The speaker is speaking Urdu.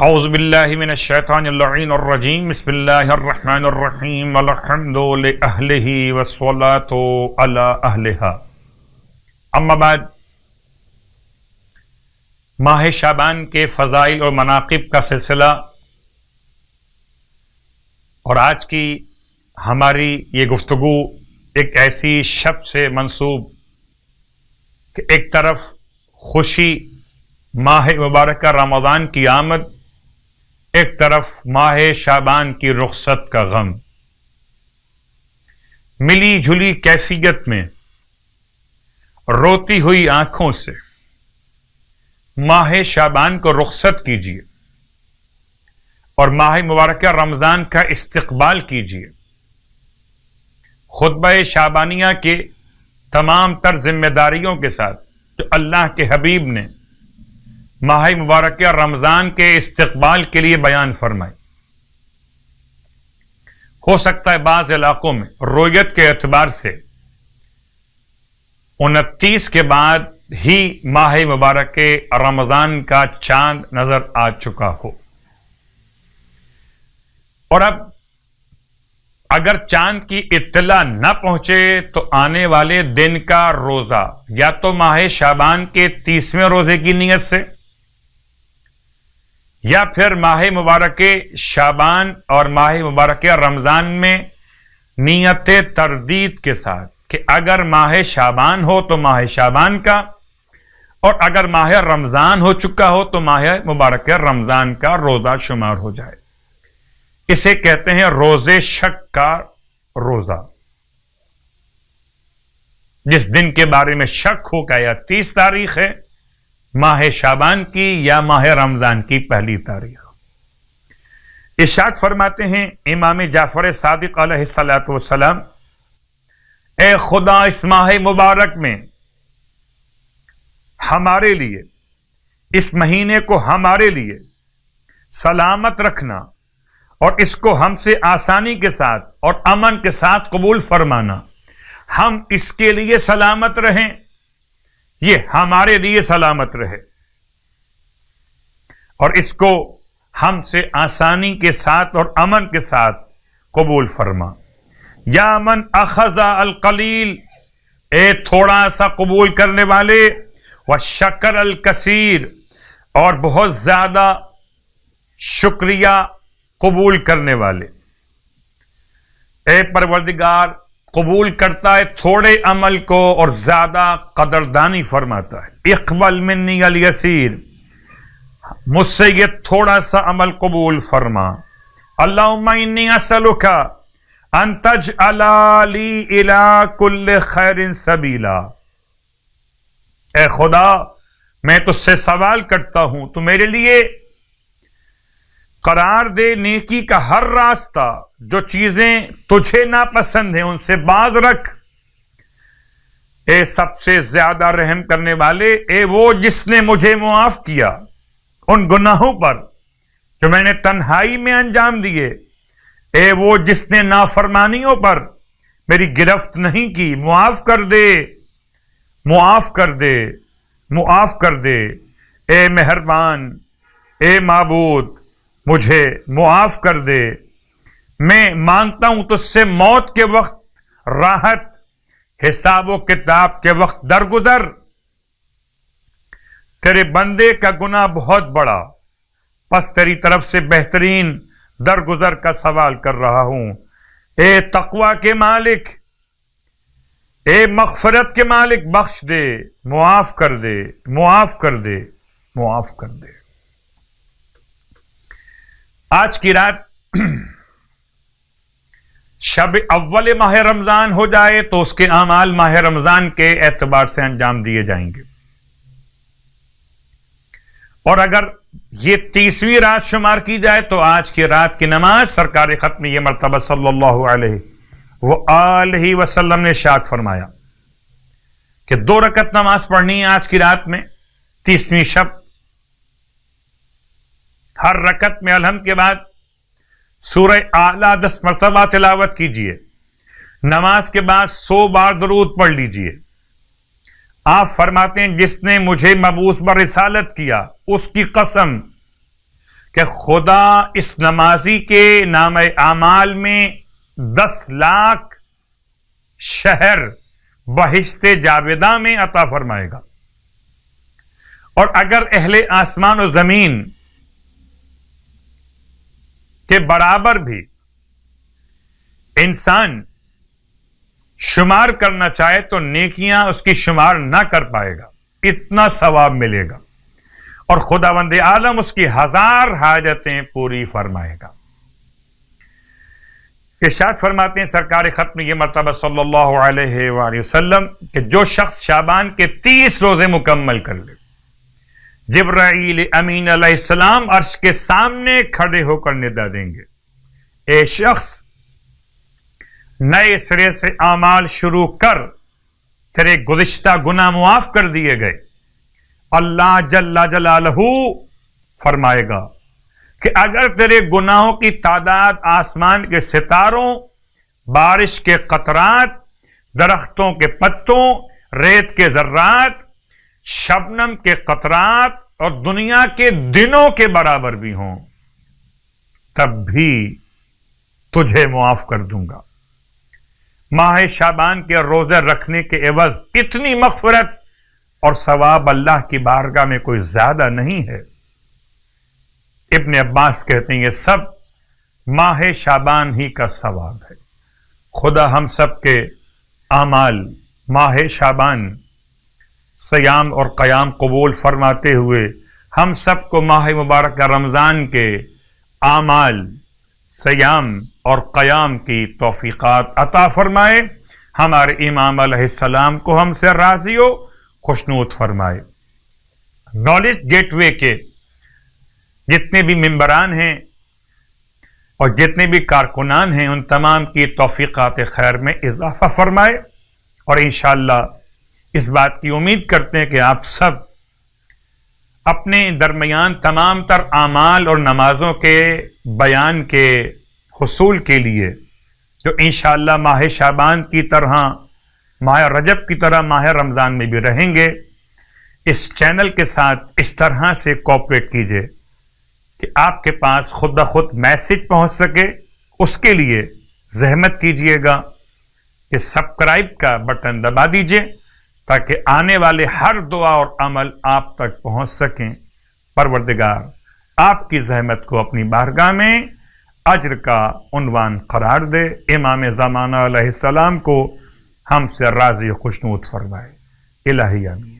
اعوذ باللہ من الشیطان اللعین الرجیم بسم اللہ الرحمن الرحیم والحمد لأہلہ والصلاة علی اہلہا اما بعد، ماہ شعبان کے فضائل اور مناقب کا سلسلہ اور آج کی ہماری یہ گفتگو ایک ایسی شب سے منسوب کہ ایک طرف خوشی ماہ مبارکہ رمضان کی آمد، ایک طرف ماہ شعبان کی رخصت کا غم، ملی جھلی کیفیت میں روتی ہوئی آنکھوں سے ماہ شعبان کو رخصت کیجیے اور ماہ مبارکہ رمضان کا استقبال کیجیے۔ خطبہ شعبانیہ کے تمام تر ذمہ داریوں کے ساتھ جو اللہ کے حبیب نے ماہ مبارکہ رمضان کے استقبال کے لیے بیان فرمائی، ہو سکتا ہے بعض علاقوں میں رویت کے اعتبار سے 29 کے بعد ہی ماہ مبارکہ رمضان کا چاند نظر آ چکا ہو، اور اب اگر چاند کی اطلاع نہ پہنچے تو آنے والے دن کا روزہ یا تو ماہ شعبان کے 30ویں روزے کی نیت سے یا پھر ماہ مبارکہ شعبان اور ماہ مبارکہ رمضان میں نیت تردید کے ساتھ کہ اگر ماہ شعبان ہو تو ماہ شعبان کا، اور اگر ماہ رمضان ہو چکا ہو تو ماہ مبارکہ رمضان کا روزہ شمار ہو جائے۔ اسے کہتے ہیں روزے شک کا روزہ، جس دن کے بارے میں شک ہو کہ یا 30 تاریخ ہے ماہ شعبان کی یا ماہ رمضان کی پہلی تاریخ۔ ارشاد فرماتے ہیں امام جعفر صادق علیہ الصلوۃ والسلام، اے خدا اس ماہ مبارک میں ہمارے لیے، اس مہینے کو ہمارے لیے سلامت رکھنا اور اس کو ہم سے آسانی کے ساتھ اور امن کے ساتھ قبول فرمانا، ہم اس کے لیے سلامت رہیں، یہ ہمارے لیے سلامت رہے، اور اس کو ہم سے آسانی کے ساتھ اور امن کے ساتھ قبول فرما۔ یا من اخذ القلیل، اے تھوڑا سا قبول کرنے والے، وشکر الکثیر، اور بہت زیادہ شکریہ قبول کرنے والے۔ اے پروردگار، قبول کرتا ہے تھوڑے عمل کو اور زیادہ قدردانی فرماتا ہے۔ اقبل منی الیسیر، مجھ سے یہ تھوڑا سا عمل قبول فرما۔ اللہم انی اسألک ان تجعل لی الی کل خیر سبیلا، اے خدا میں تجھ سے سوال کرتا ہوں تو میرے لیے قرار دے نیکی کا ہر راستہ، جو چیزیں تجھے ناپسند ہیں ان سے باز رکھ۔ اے سب سے زیادہ رحم کرنے والے، اے وہ جس نے مجھے معاف کیا ان گناہوں پر جو میں نے تنہائی میں انجام دیے، اے وہ جس نے نافرمانیوں پر میری گرفت نہیں کی، معاف کر دے، معاف کر دے، معاف کر دے۔ اے مہربان، اے معبود، مجھے معاف کر دے۔ میں مانگتا ہوں تجھ سے موت کے وقت راحت، حساب و کتاب کے وقت درگزر۔ تیرے بندے کا گناہ بہت بڑا، پس تیری طرف سے بہترین درگزر کا سوال کر رہا ہوں۔ اے تقوی کے مالک، اے مغفرت کے مالک، بخش دے، معاف کر دے، معاف کر دے، معاف کر دے۔ آج کی رات شب اول ماہ رمضان ہو جائے تو اس کے اعمال ماہ رمضان کے اعتبار سے انجام دیے جائیں گے، اور اگر یہ 30ویں رات شمار کی جائے تو آج کی رات کی نماز سرکار ختم یہ مرتبہ صلی اللہ علیہ وآلہ وسلم نے ارشاد فرمایا کہ 2 رکعت نماز پڑھنی ہے آج کی رات میں 30ویں شب۔ ہر رکعت میں الحمد کے بعد سورہ اعلیٰ 10 مرتبہ تلاوت کیجیے، نماز کے بعد 100 بار درود پڑھ لیجیے۔ آپ فرماتے ہیں جس نے مجھے مبعوث برسالت کیا اس کی قسم کہ خدا اس نمازی کے نام اعمال میں 10 لاکھ شہر بہشت جاویدہ میں عطا فرمائے گا، اور اگر اہل آسمان و زمین کے برابر بھی انسان شمار کرنا چاہے تو نیکیاں اس کی شمار نہ کر پائے گا، اتنا ثواب ملے گا، اور خداوند عالم اس کی 1000 حاجتیں پوری فرمائے گا۔ ارشاد فرماتے ہیں سرکار ختم یہ مرتبہ صلی اللہ علیہ وآلہ وسلم کہ جو شخص شعبان کے 30 روزے مکمل کر لے، جبرائیل امین علیہ السلام عرش کے سامنے کھڑے ہو کر ندا دیں گے، اے شخص نئے سرے سے اعمال شروع کر، تیرے گزشتہ گناہ معاف کر دیے گئے۔ اللہ جل جلالہ فرمائے گا کہ اگر تیرے گناہوں کی تعداد آسمان کے ستاروں، بارش کے قطرات، درختوں کے پتوں، ریت کے ذرات، شبنم کے قطرات اور دنیا کے دنوں کے برابر بھی ہوں، تب بھی تجھے معاف کر دوں گا۔ ماہ شعبان کے روزے رکھنے کے عوض اتنی مغفرت اور ثواب اللہ کی بارگاہ میں کوئی زیادہ نہیں ہے۔ ابن عباس کہتے ہیں یہ سب ماہ شعبان ہی کا ثواب ہے۔ خدا ہم سب کے اعمال ماہ شعبان صیام اور قیام قبول فرماتے ہوئے ہم سب کو ماہ مبارکہ رمضان کے اعمال صیام اور قیام کی توفیقات عطا فرمائے، ہمارے امام علیہ السلام کو ہم سے راضی و خوشنود فرمائے۔ نالج گیٹ وے کے جتنے بھی ممبران ہیں اور جتنے بھی کارکنان ہیں، ان تمام کی توفیقات خیر میں اضافہ فرمائے، اور انشاءاللہ اس بات کی امید کرتے ہیں کہ آپ سب اپنے درمیان تمام تر اعمال اور نمازوں کے بیان کے حصول کے لیے، جو انشاءاللہ ماہ شعبان کی طرح ماہ رجب کی طرح ماہ رمضان میں بھی رہیں گے، اس چینل کے ساتھ اس طرح سے کوآپریٹ کیجئے کہ آپ کے پاس خود بخود میسج پہنچ سکے۔ اس کے لیے زحمت کیجئے گا کہ سبسکرائب کا بٹن دبا دیجئے تاکہ آنے والے ہر دعا اور عمل آپ تک پہنچ سکیں۔ پروردگار آپ کی زحمت کو اپنی بارگاہ میں اجر کا عنوان قرار دے، امام زمانہ علیہ السلام کو ہم سے راضی و خوشنود فرمائے۔ الہی آمین۔